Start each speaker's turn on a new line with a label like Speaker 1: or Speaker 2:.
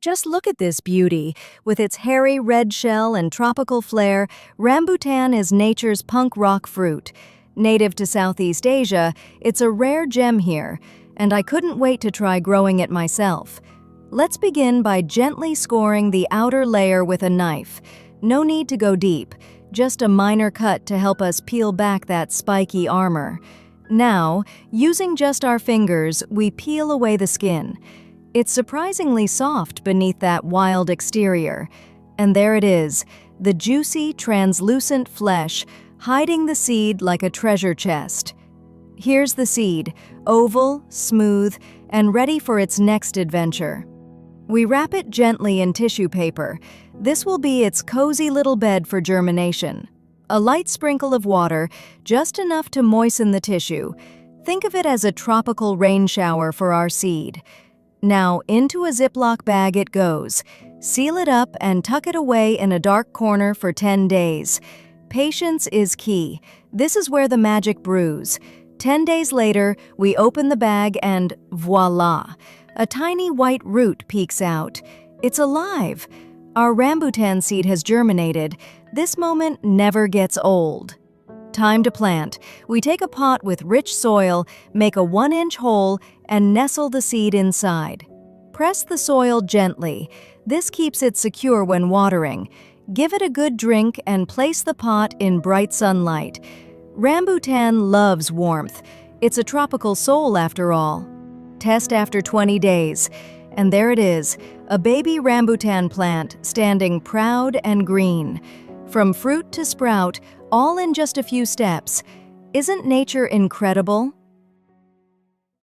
Speaker 1: Just look at this beauty. With its hairy red shell and tropical flair, rambutan is nature's punk rock fruit. Native to Southeast Asia, it's a rare gem here, and I couldn't wait to try growing it myself. Let's begin by gently scoring the outer layer with a knife. No need to go deep, just a minor cut to help us peel back that spiky armor. Now, using just our fingers, we peel away the skin. It's surprisingly soft beneath that wild exterior. And there it is, the juicy, translucent flesh, hiding the seed like a treasure chest. Here's the seed, oval, smooth, and ready for its next adventure. We wrap it gently in tissue paper. This will be its cozy little bed for germination. A light sprinkle of water, just enough to moisten the tissue. Think of it as a tropical rain shower for our seed. Now, into a Ziploc bag it goes. Seal it up and tuck it away in a dark corner for 10 days. Patience is key. This is where the magic brews. 10 days later, we open the bag and voila! A tiny white root peeks out. It's alive! Our rambutan seed has germinated. This moment never gets old. Time to plant. We take a pot with rich soil, make a 1-inch hole, and nestle the seed inside. Press the soil gently. This keeps it secure when watering. Give it a good drink and place the pot in bright sunlight. Rambutan loves warmth. It's a tropical soul after all. Test after 20 days. And there it is, a baby rambutan plant standing proud and green. From fruit to sprout, all in just a few steps. Isn't nature incredible?